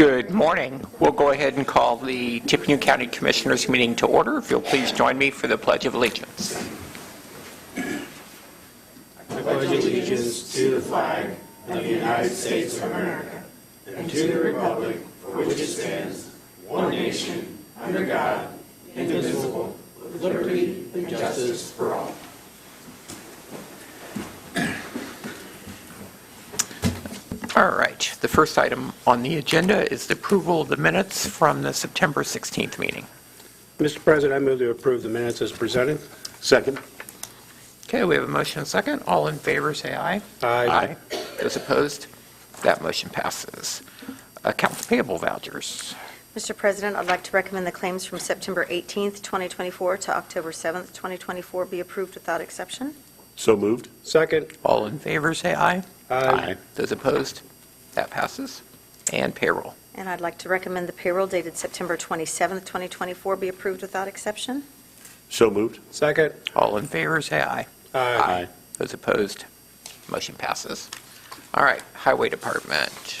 Good morning. We'll go ahead and call the Tippecanoe County Commissioners meeting to order. If you'll please join me for the Pledge of Allegiance. I pledge allegiance to the flag of the United States of America and to the republic for which it stands, one nation, under God, indivisible, with liberty and justice for all. All right. The first item on the agenda is the approval of the minutes from the September 16th meeting. Mr. President, I move to approve the minutes as presented. Second. Okay, we have a motion and a second. All in favor, say aye. Aye. Those opposed? That motion passes. Accounts payable vouchers. Mr. President, I'd like to recommend the claims from September 18th, 2024 to October 7th, 2024 be approved without exception. So moved. Second. All in favor, say aye. Aye. Those opposed? That passes. And payroll. And I'd like to recommend the payroll dated September 27th, 2024 be approved without exception. So moved. Second. All in favor, say aye. Aye. Those opposed? Motion passes. All right, Highway Department.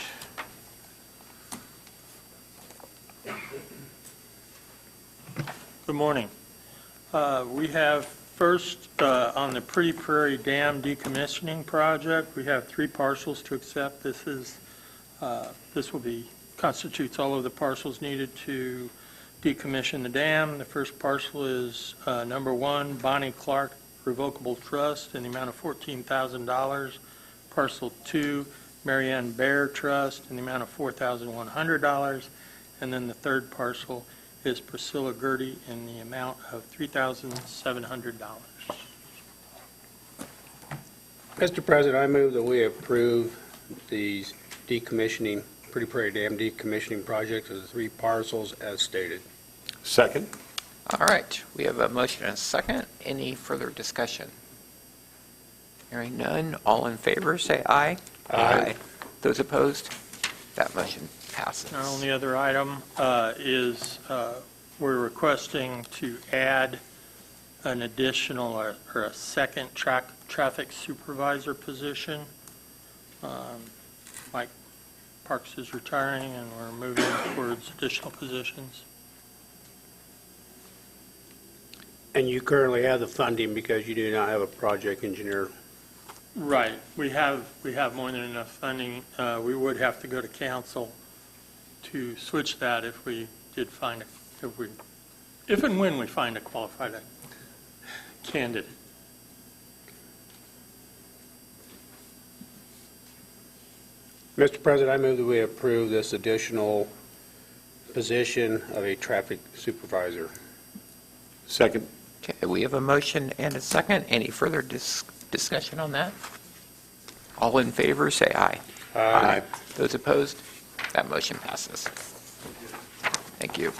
Good morning. We have first on the Pretty Prairie Dam decommissioning project, we have 3 parcels to accept. This will constitutes all of the parcels needed to decommission the dam. The first parcel is number 1, Bonnie Clark Revocable Trust in the amount of $14,000. Parcel 2, Marianne Bear Trust in the amount of $4,100. And then the third parcel is Priscilla Gertie in the amount of $3,700. Mr. President, I move that we approve the decommissioning, Pretty Prairie Dam decommissioning project of the 3 parcels as stated. Second. All right, we have a motion and a second. Any further discussion? Hearing none, all in favor, say aye. Aye. Those opposed? That motion passes. Our only other item is we're requesting to add an additional or a second traffic supervisor position. Mike Parks is retiring and we're moving towards additional positions. And you currently have the funding because you do not have a project engineer. Right. We have more than enough funding. We would have to go to council to switch that if we did find if and when we find a qualified candidate. Mr. President, I move that we approve this additional position of a traffic supervisor. Second. Okay, we have a motion and a second. Any further discussion on that? All in favor, say aye. Aye. Those opposed? That motion passes. Thank you.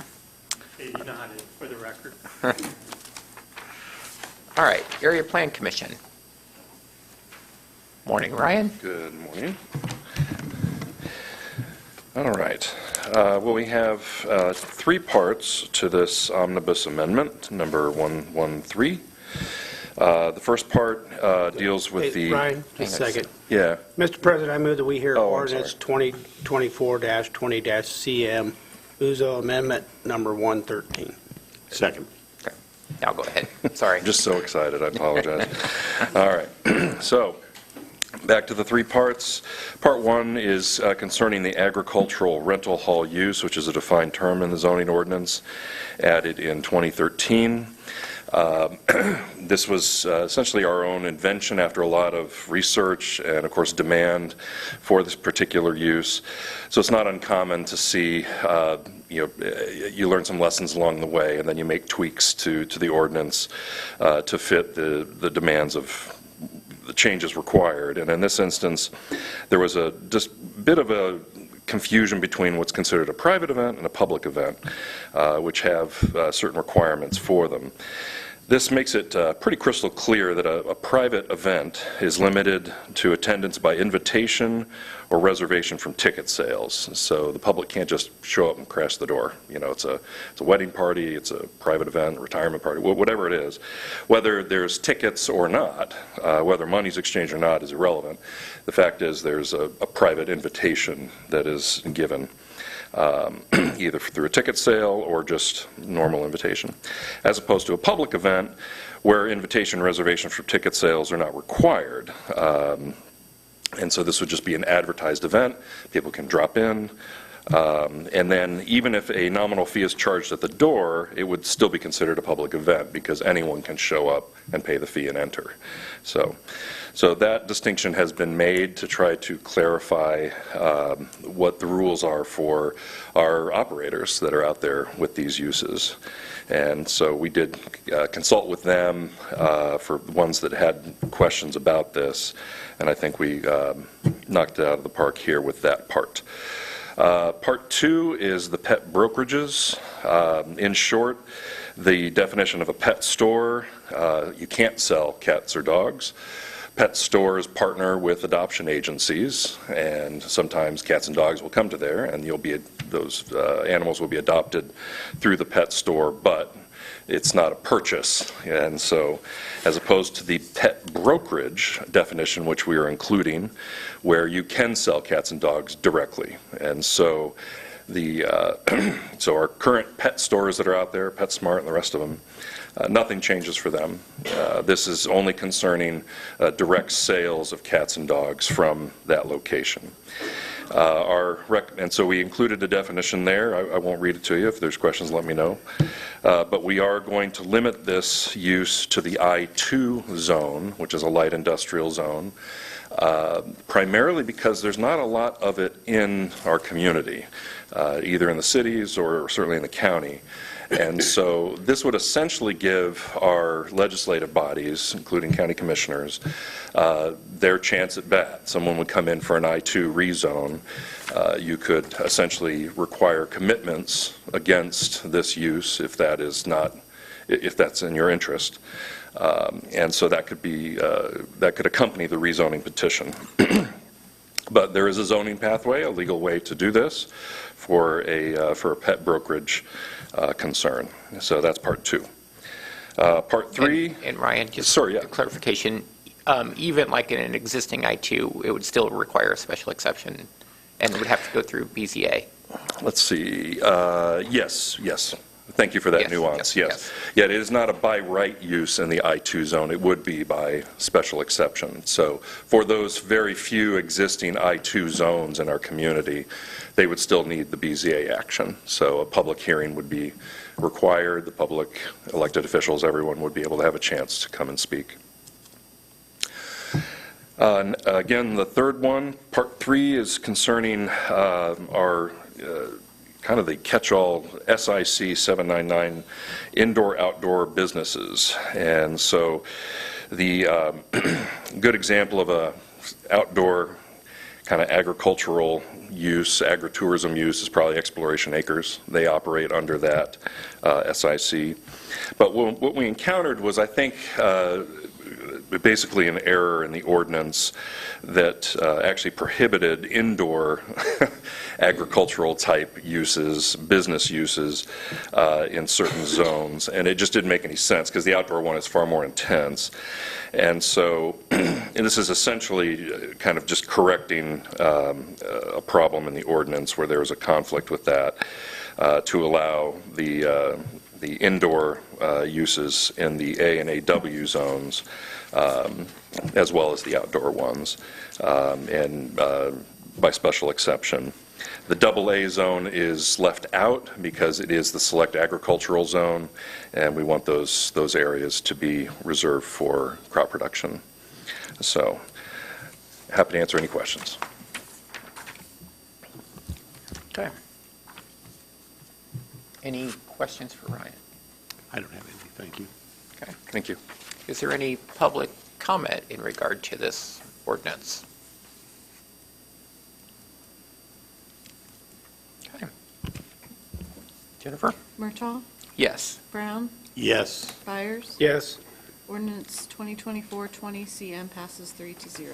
Katie nodded for the record. All right, Area Plan Commission. Morning, Ryan. Good morning. All right. Well, we have 3 parts to this Omnibus Amendment, number 113. The first part deals with the... Ryan, just a second. Yeah. Mr. President, I move that we hear Oh, I'm ordinance 2024-20-CM, Uzo Amendment number 113. Second. Okay, now go ahead. Sorry. I'm just so excited. I apologize. All right. So, back to the 3 parts. Part 1 is concerning the agricultural rental hall use, which is a defined term in the zoning ordinance, added in 2013. This was essentially our own invention after a lot of research and, of course, demand for this particular use. So it's not uncommon to see, you learn some lessons along the way, and then you make tweaks to the ordinance to fit the demands of the changes required. And in this instance, there was a just bit of a confusion between what's considered a private event and a public event, which have certain requirements for them. This makes it pretty crystal clear that a private event is limited to attendance by invitation or reservation from ticket sales. So the public can't just show up and crash the door. You know, it's a wedding party, it's a private event, a retirement party, whatever it is. Whether there's tickets or not, whether money's exchanged or not is irrelevant. The fact is there's a private invitation that is given. either through a ticket sale or just normal invitation, as opposed to a public event where invitation reservations for ticket sales are not required. And so this would just be an advertised event. People can drop in. And then even if a nominal fee is charged at the door, it would still be considered a public event because anyone can show up and pay the fee and enter. So that distinction has been made to try to clarify what the rules are for our operators that are out there with these uses. And so we did consult with them for ones that had questions about this, and I think we knocked it out of the park here with that part. Part 2 is the pet brokerages. In short, the definition of a pet store, you can't sell cats or dogs. Pet stores partner with adoption agencies, and sometimes cats and dogs will come to there, and those animals will be adopted through the pet store, but it's not a purchase. And so, as opposed to the pet brokerage definition, which we are including, where you can sell cats and dogs directly. And so so our current pet stores that are out there, PetSmart and the rest of them, nothing changes for them. This is only concerning direct sales of cats and dogs from that location. And so we included a definition there. I won't read it to you. If there's questions, let me know. But we are going to limit this use to the I-2 zone, which is a light industrial zone, primarily because there's not a lot of it in our community, either in the cities or certainly in the county. And so this would essentially give our legislative bodies, including county commissioners, their chance at bat. Someone would come in for an I-2 rezone. You could essentially require commitments against this use if that's in your interest. And so that could accompany the rezoning petition. But there is a zoning pathway, a legal way to do this for a pet brokerage concern. So that's part 2. Part 3. And Ryan, just sorry, yeah. a clarification, even like in an existing I-2, it would still require a special exception and would have to go through BZA. Let's see. Yes. Thank you for that nuance. Yes. Yeah, it is not a by right use in the I-2 zone. It would be by special exception. So for those very few existing I-2 zones in our community, they would still need the BZA action. So a public hearing would be required. The public elected officials, everyone would be able to have a chance to come and speak. Again, the third one, part 3, is concerning our kind of the catch-all SIC 799 indoor-outdoor businesses. And so the good example of a outdoor kind of agricultural use, agritourism use, is probably Exploration Acres. They operate under that SIC. But what we encountered was, I think, basically an error in the ordinance that actually prohibited indoor agricultural type uses, business uses in certain zones. And it just didn't make any sense because the outdoor one is far more intense. And so and this is essentially kind of just correcting a problem in the ordinance where there was a conflict with that to allow the indoor uses in the A and AW zones as well as the outdoor ones, and by special exception. The AA zone is left out because it is the select agricultural zone, and we want those areas to be reserved for crop production. So, happy to answer any questions. Okay. Any questions for Ryan? I don't have any, thank you. Okay. Thank you. Is there any public comment in regard to this ordinance? Okay. Jennifer? Murtaugh, Yes. Brown, Yes. Byers. Yes. Ordinance 2024-20 CM passes 3-0.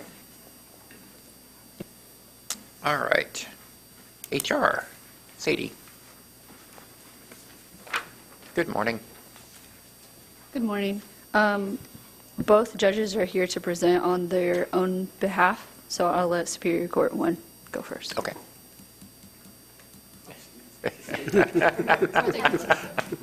All right. HR. Sadie. Good morning. Good morning. Both judges are here to present on their own behalf, so I'll let Superior Court 1 go first. Okay. We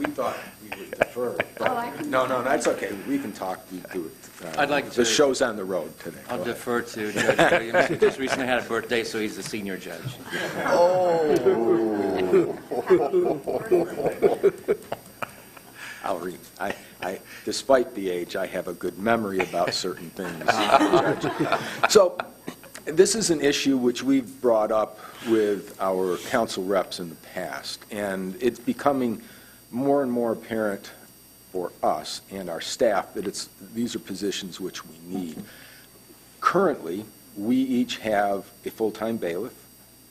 thought we would defer. Oh, I can- No, that's okay. We can talk. We do it. I'd like The to- show's on the road today. Go I'll ahead. defer to Judge Williams, who just recently had a birthday, so he's the senior judge. I'll read. Despite the age, I have a good memory about certain things. So, this is an issue which we've brought up with our council reps in the past, and it's becoming more and more apparent for us and our staff that these are positions which we need. Currently, we each have a full-time bailiff,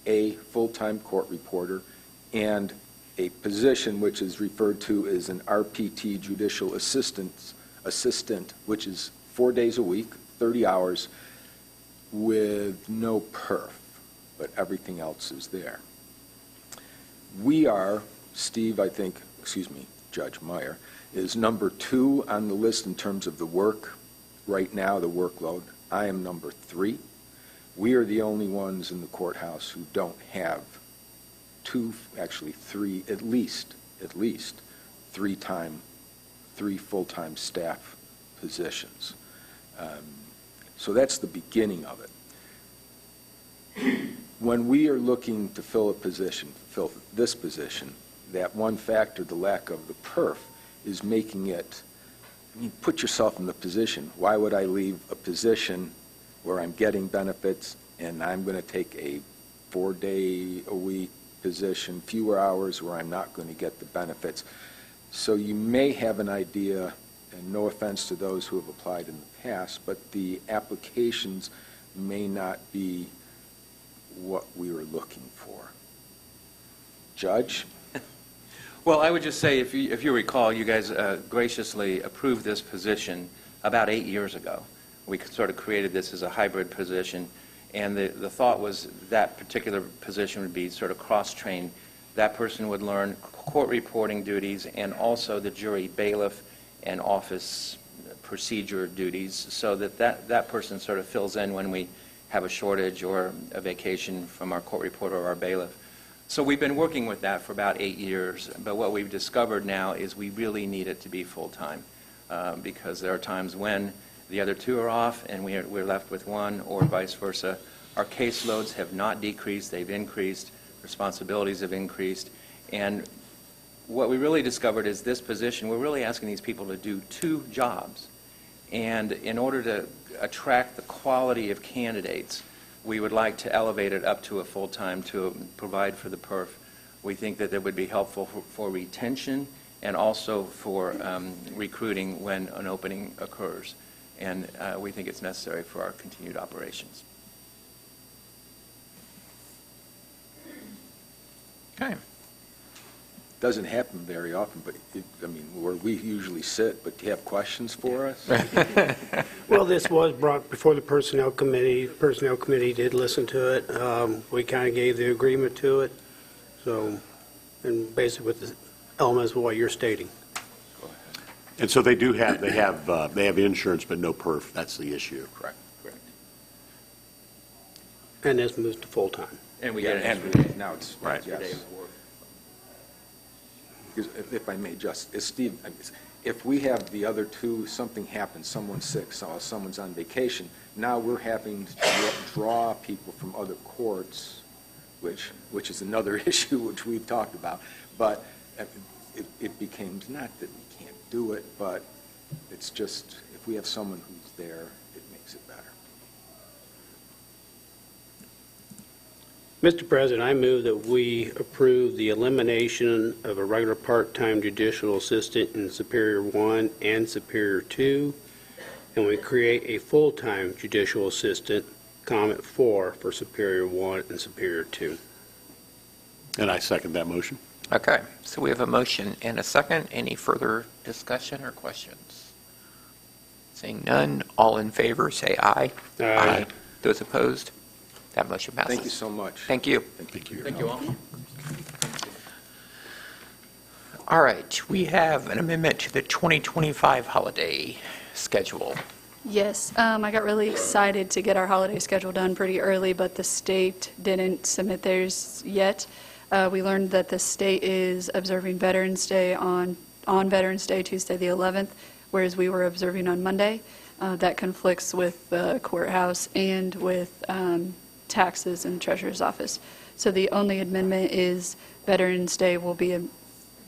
a full-time court reporter, and a position which is referred to as an RPT judicial assistant, which is 4 days a week, 30 hours, with no perf, but everything else is there. We are, Judge Meyer, is number 2 on the list in terms of the work right now, the workload. I am number 3. We are the only ones in the courthouse who don't have three, at least 3 full-time staff positions. So that's the beginning of it. When we are looking to fill this position, that one factor, the lack of the perf, is making it, put yourself in the position. Why would I leave a position where I'm getting benefits and I'm going to take a 4-day-a-week position, fewer hours where I'm not going to get the benefits? So you may have an idea, and no offense to those who have applied in the past, but the applications may not be what we were looking for. Judge? Well, I would just say, if you recall, you guys graciously approved this position about 8 years ago. We sort of created this as a hybrid position, and the thought was that particular position would be sort of cross-trained. That person would learn court reporting duties and also the jury bailiff and office procedure duties, so that person sort of fills in when we have a shortage or a vacation from our court reporter or our bailiff. So we've been working with that for about 8 years, but what we've discovered now is we really need it to be full-time, because there are times when the other 2 are off and we're left with 1, or vice versa. Our caseloads have not decreased, they've increased, responsibilities have increased, and what we really discovered is this position, we're really asking these people to do 2 jobs, and in order to attract the quality of candidates, we would like to elevate it up to a full-time to provide for the perf. We think that would be helpful for retention and also for recruiting when an opening occurs. And we think it's necessary for our continued operations. Okay. Doesn't happen very often, but where we usually sit, but do you have questions for us? Well, this was brought before the Personnel Committee. The Personnel Committee did listen to it. We kind of gave the agreement to it. So, and basically with the elements of what you're stating. And so they have insurance, but no perf. That's the issue. Correct. And this moves to full-time. And we Yeah, get an and extra day. now it's, Right. yes. Day of work. Because if I may just, Steve, if we have the other 2, something happens, someone's sick, someone's on vacation, now we're having to draw people from other courts, which is another issue which we've talked about, but it became, not that we can't do it, but it's just, if we have someone who's there, it makes it better. Mr. President, I move that we approve the elimination of a regular part-time judicial assistant in Superior 1 and Superior 2, and we create a full-time judicial assistant, comment 4, for Superior 1 and Superior 2. And I second that motion. Okay, so we have a motion and a second. Any further discussion or questions? Seeing none, all in favor, say aye. Aye. Those opposed? That motion passes. Thank you so much. Thank you. Thank you. Thank you all. All right, we have an amendment to the 2025 holiday schedule. Yes, I got really excited to get our holiday schedule done pretty early, but the state didn't submit theirs yet. We learned that the state is observing Veterans Day on Veterans Day, Tuesday the 11th, whereas we were observing on Monday. That conflicts with the courthouse and with taxes and treasurer's office. So the only amendment is Veterans Day will be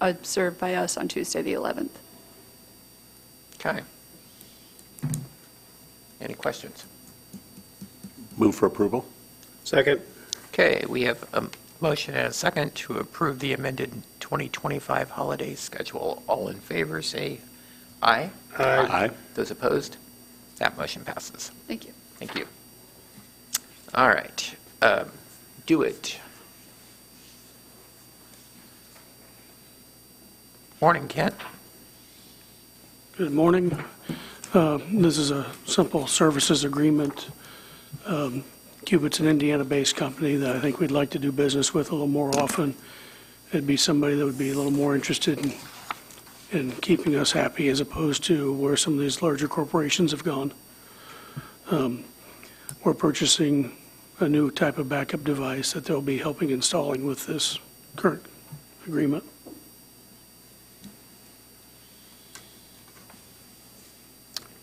observed by us on Tuesday the 11th. Okay. Any questions? Move for approval? Second. Okay, we have a motion and a second to approve the amended 2025 holiday schedule. All in favor, say aye. Aye. Those opposed? That motion passes. Thank you. Thank you. All right. Do it. Morning, Kent. Good morning. This is a simple services agreement. Cubit's an Indiana-based company that I think we'd like to do business with a little more often. It'd be somebody that would be a little more interested in keeping us happy as opposed to where some of these larger corporations have gone. We're purchasing a new type of backup device that they'll be helping installing with this current agreement.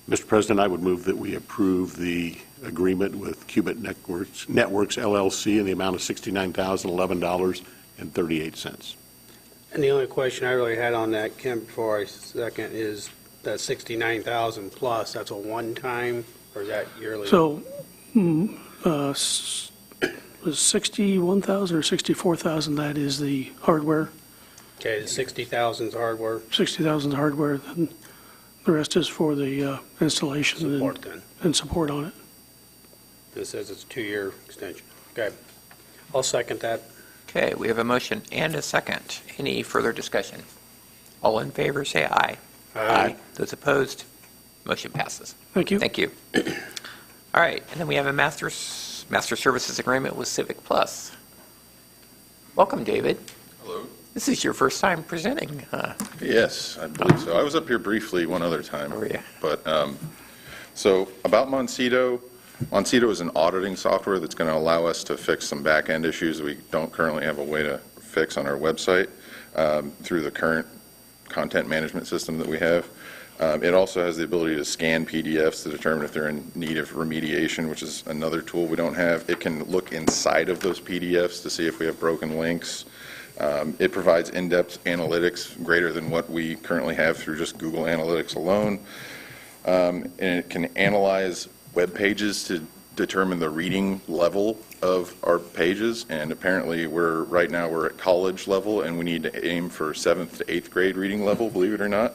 Mr. President, I would move that we approve the agreement with Cubit Networks LLC in the amount of $69,011.38. And the only question I really had on that, Kim, before I second, is that 69,000 plus, that's a one-time, or is that yearly? So, was 61,000 or 64,000, that is the hardware. Okay, the 60,000 is hardware 60,000 is hardware, then the rest is for the installation support then. and support on it. It says it's a 2-year extension. Okay. I'll second that. Okay, we have a motion and a second. Any further discussion? All in favor, say aye. Aye. Those opposed? Motion passes. Thank you. Thank you. All right, and then we have a master services agreement with Civic Plus. Welcome, David. Hello. This is your first time presenting. Yes, I believe so. I was up here briefly one other time. Oh, yeah. But, so about Moncito is an auditing software that's going to allow us to fix some back-end issues that we don't currently have a way to fix on our website through the current content management system that we have. It also has the ability to scan PDFs to determine if they're in need of remediation, which is another tool we don't have. It can look inside of those PDFs to see if we have broken links. It provides in-depth analytics greater than what we currently have through just Google Analytics alone. And it can analyze web pages to determine the reading level of our pages. And apparently right now we're at college level and we need to aim for 7th to 8th grade reading level, believe it or not.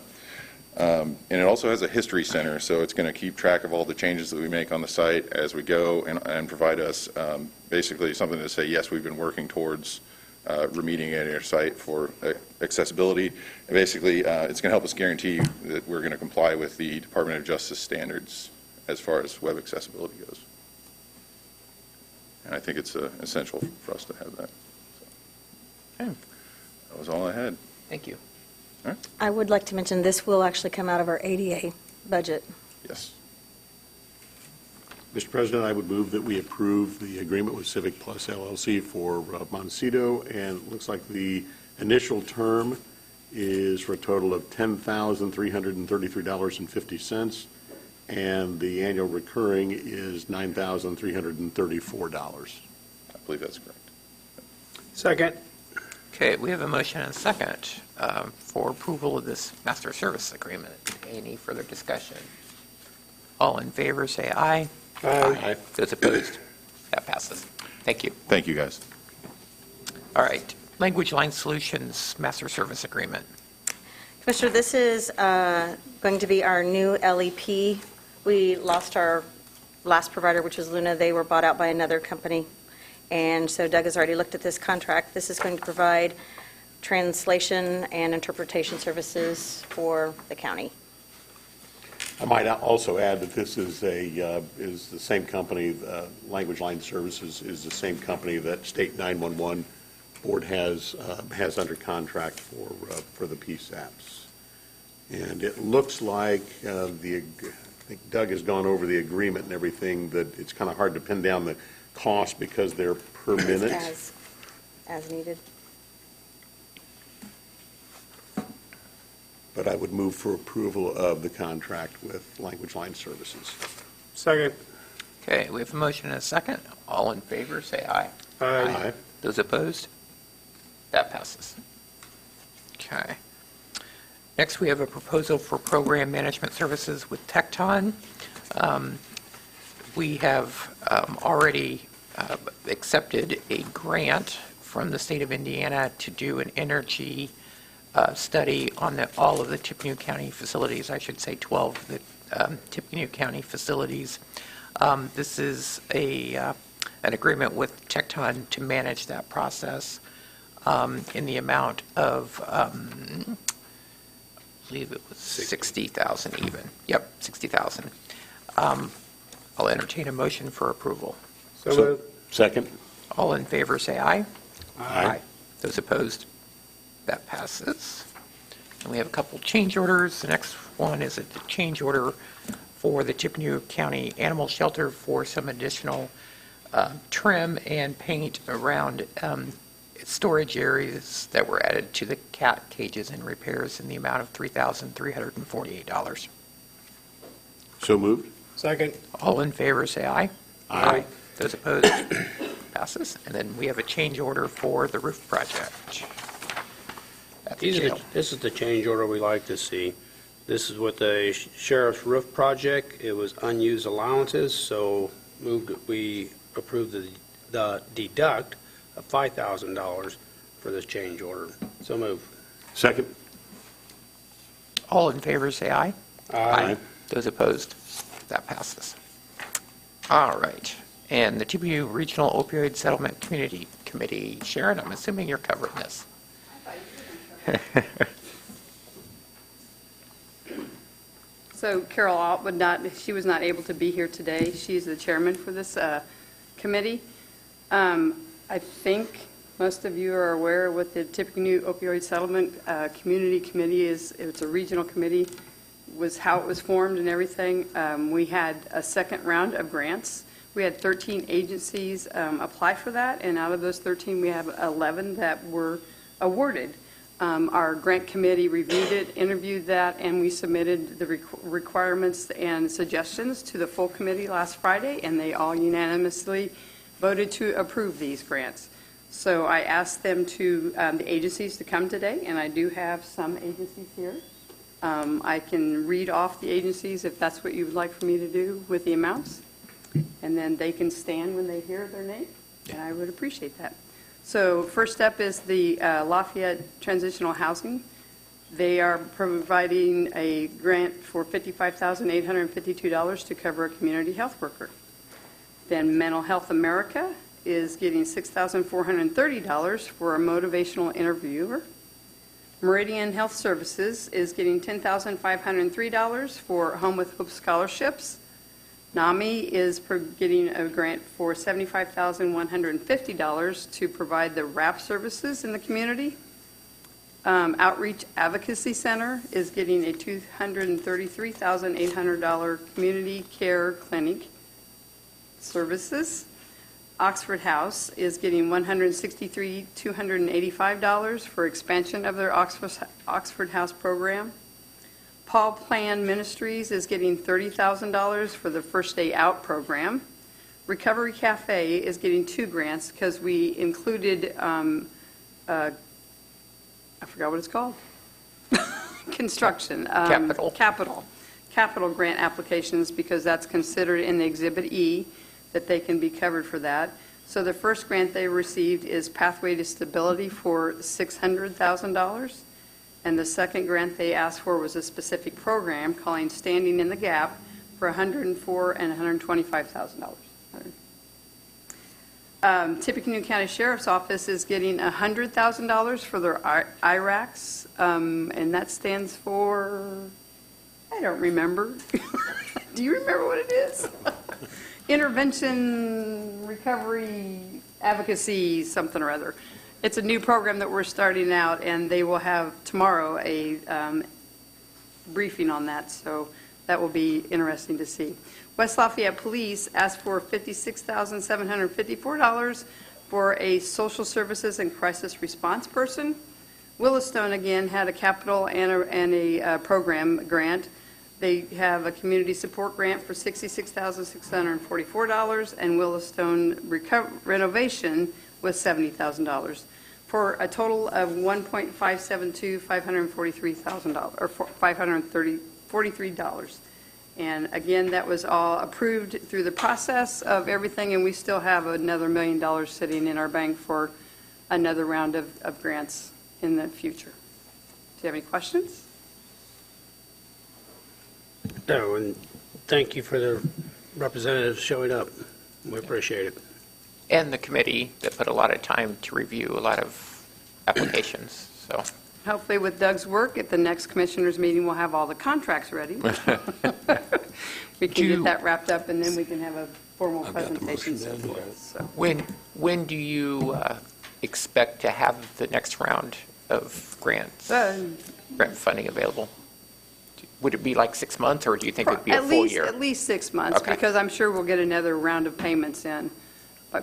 And it also has a history center, so it's going to keep track of all the changes that we make on the site as we go and provide us basically something to say, yes, we've been working towards remediating our site for accessibility. And basically, it's going to help us guarantee that we're going to comply with the Department of Justice standards as far as web accessibility goes. And I think it's essential for us to have that. So, Okay. that was all I had. Thank you. I would like to mention this will actually come out of our ADA budget. Yes. Mr. President, I would move that we approve the agreement with Civic Plus LLC for Moncito, and it looks like the initial term is for a total of $10,333.50, and the annual recurring is $9,334. I believe that's correct. Second. Okay, we have a motion and a second for approval of this master service agreement. Any further discussion? All in favor, say aye. Aye. Those opposed? That passes. Thank you. Thank you, guys. All right, Language Line Solutions Master Service Agreement. Commissioner, this is going to be our new LEP. We lost our last provider, which was Luna. They were bought out by another company. And so Doug has already looked at this contract. This is going to provide translation and interpretation services for the county. I might also add that this is the same company, Language Line Services is the same company that State 911 Board has under contract for the PSAPs. And it looks like I think Doug has gone over the agreement and everything, that it's kind of hard to pin down the cost because they're per minute. As needed. but I would move for approval of the contract with Language Line Services. Second. Okay, we have a motion and a second. All in favor, say aye. Aye. Those opposed? That passes. Okay. Next, we have a proposal for program management services with Tecton. We have already accepted a grant from the state of Indiana to do an energy study on all of the Tippecanoe County facilities, I should say 12 of the Tippecanoe County facilities. This is an agreement with Tecton to manage that process in the amount of, I believe it was 60,000 even. Yep, 60,000. I'll entertain a motion for approval. So moved. Second. All in favor, say aye. Aye. Those opposed? That passes. And we have a couple change orders. The next one is a change order for the Tippecanoe County Animal Shelter for some additional trim and paint around storage areas that were added to the cat cages and repairs in the amount of $3,348. So moved. Second. All in favor, say aye. Aye. Those opposed? Passes. And then we have a change order for the roof project at the jail. This is the change order we like to see. This is with the sheriff's roof project. It was unused allowances, so we approved the deduct of $5,000 for this change order. So move. Second. All in favor, say aye. Aye. Those opposed? That passes. All right. And the Tippecanoe Regional Opioid Settlement Community Committee. Sharon, I'm assuming you're covering this. So Carol Alt she was not able to be here today. She's the chairman for this committee. I think most of you are aware what the Tippecanoe Opioid Settlement Community Committee is. It's a regional committee, was how it was formed and everything. We had a second round of grants. We had 13 agencies apply for that, and out of those 13, we have 11 that were awarded. Our grant committee reviewed it, interviewed that, and we submitted the requirements and suggestions to the full committee last Friday, and they all unanimously voted to approve these grants. So I asked them the agencies to come today, and I do have some agencies here. I can read off the agencies if that's what you would like for me to do with the amounts, and then they can stand when they hear their name, and I would appreciate that. So first up is the Lafayette Transitional Housing. They are providing a grant for $55,852 to cover a community health worker. Then Mental Health America is getting $6,430 for a motivational interviewer. Meridian Health Services is getting $10,503 for Home with Hope scholarships. NAMI is getting a grant for $75,150 to provide the RAP services in the community. Outreach Advocacy Center is getting a $233,800 community care clinic services. Oxford House is getting $163,285 for expansion of their Oxford House program. Paul Plan Ministries is getting $30,000 for the First Day Out program. Recovery Cafe is getting 2 grants because we included, I forgot what it's called. Construction. Capital grant applications because that's considered in the Exhibit E that they can be covered for that. So the first grant they received is Pathway to Stability for $600,000. And the second grant they asked for was a specific program calling Standing in the Gap for $104,000 and $125,000. Tippecanoe County Sheriff's Office is getting $100,000 for their IRACs, and that stands for, I don't remember. Do you remember what it is? Intervention, Recovery, Advocacy, something or other. It's a new program that we're starting out, and they will have tomorrow a briefing on that, so that will be interesting to see. West Lafayette Police asked for $56,754 for a social services and crisis response person. Willowstone, again, had a capital and a program grant. They have a community support grant for $66,644, and Willowstone renovation was $70,000, for a total of $1,573,543,000, or $543. And again, that was all approved through the process of everything, and we still have another $1 million sitting in our bank for another round of grants in the future. Do you have any questions? No, and thank you for the representatives showing up. We appreciate it. And the committee that put a lot of time to review a lot of applications, so. Hopefully with Doug's work, at the next commissioners meeting, we'll have all the contracts ready. We can get that wrapped up, and then we can have a formal presentation. And so forth. So. When do you expect to have the next round of grants, grant funding available? Would it be like 6 months, or do you think it'd be a full year? At least 6 months, Okay. because I'm sure we'll get another round of payments in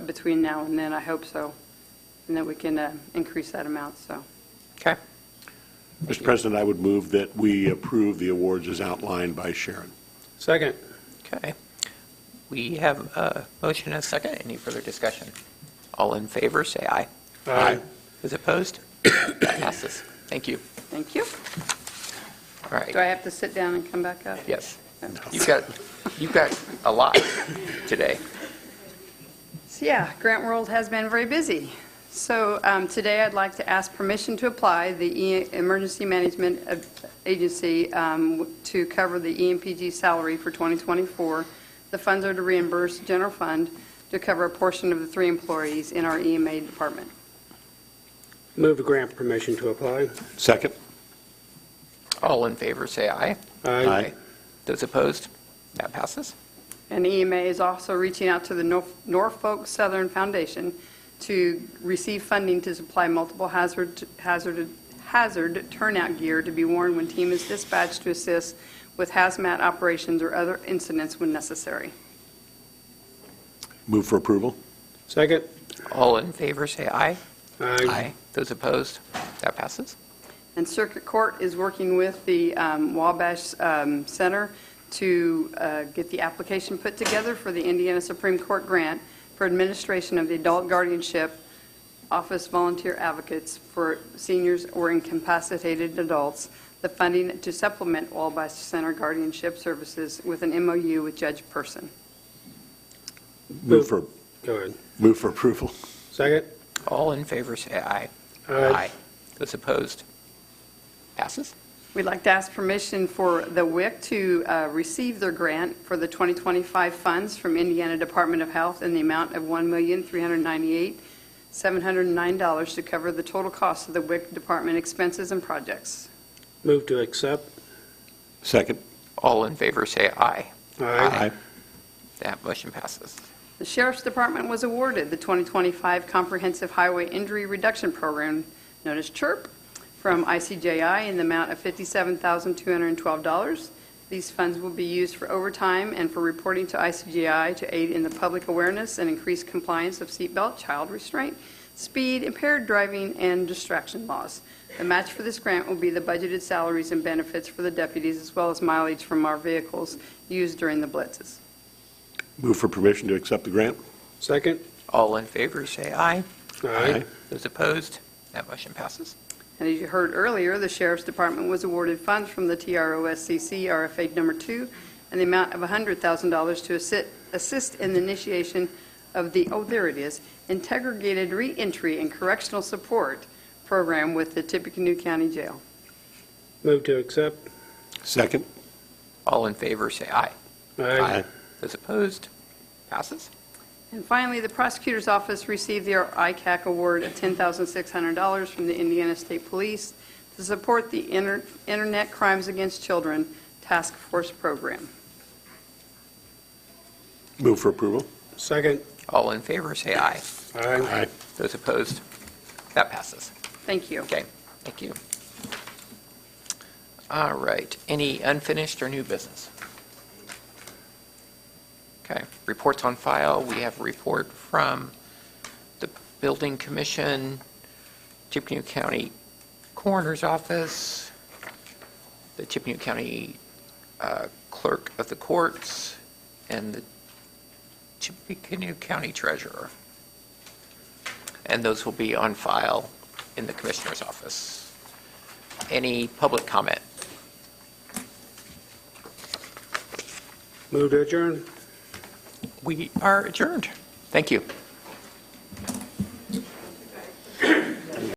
between now and then, I hope so, and then we can increase that amount, so. Okay. Mr. President, I would move that we approve the awards as outlined by Sharon. Second. Okay. We have a motion and a second. Any further discussion? All in favor, say aye. Aye. Those opposed? That passes. Thank you. Thank you. All right. Do I have to sit down and come back up? Yes. You've got a lot today. So yeah, Grant World has been very busy. So today I'd like to ask permission to apply the Emergency Management Agency to cover the EMPG salary for 2024. The funds are to reimburse general fund to cover a portion of the 3 employees in our EMA department. Move to grant permission to apply. Second. All in favor, say aye. Aye. Those opposed? That passes. And EMA is also reaching out to the Norfolk Southern Foundation to receive funding to supply multiple hazard turnout gear to be worn when team is dispatched to assist with hazmat operations or other incidents when necessary. Move for approval. Second. All in favor, say aye. Aye. Those opposed? That passes. And Circuit Court is working with the Wabash Center to get the application put together for the Indiana Supreme Court grant for administration of the Adult Guardianship Office Volunteer Advocates for seniors or incapacitated adults, the funding to supplement Wabash Center guardianship services with an MOU with Judge Person. Move for Go ahead. Move for approval. Second. All in favor, say aye. Aye. Those opposed? Passes. We'd like to ask permission for the WIC to receive their grant for the 2025 funds from Indiana Department of Health in the amount of $1,398,709 to cover the total cost of the WIC department expenses and projects. Move to accept. Second. All in favor, say aye. Aye. That motion passes. The Sheriff's Department was awarded the 2025 Comprehensive Highway Injury Reduction Program, known as CHIRP, from ICJI in the amount of $57,212. These funds will be used for overtime and for reporting to ICJI to aid in the public awareness and increase compliance of seatbelt, child restraint, speed, impaired driving, and distraction laws. The match for this grant will be the budgeted salaries and benefits for the deputies, as well as mileage from our vehicles used during the blitzes. Move for permission to accept the grant. Second. All in favor, say aye. Aye. Those opposed? That motion passes. And as you heard earlier, the Sheriff's Department was awarded funds from the TROSCC RFA number 2 and the amount of $100,000 to assist in the initiation of the, Integrated Reentry and Correctional Support Program with the Tippecanoe County Jail. Move to accept. Second. All in favor, say aye. Aye. Those opposed? Passes. And finally, the Prosecutor's Office received the ICAC award of $10,600 from the Indiana State Police to support the Internet Crimes Against Children Task Force Program. Move for approval. Second. All in favor, say aye. Aye. Those opposed? That passes. Thank you. Okay, thank you. All right, any unfinished or new business? Okay, reports on file. We have a report from the Building Commission, Tippecanoe County Coroner's Office, the Tippecanoe County Clerk of the Courts, and the Tippecanoe County Treasurer. And those will be on file in the Commissioner's office. Any public comment? Move to adjourn. We are adjourned. Thank you.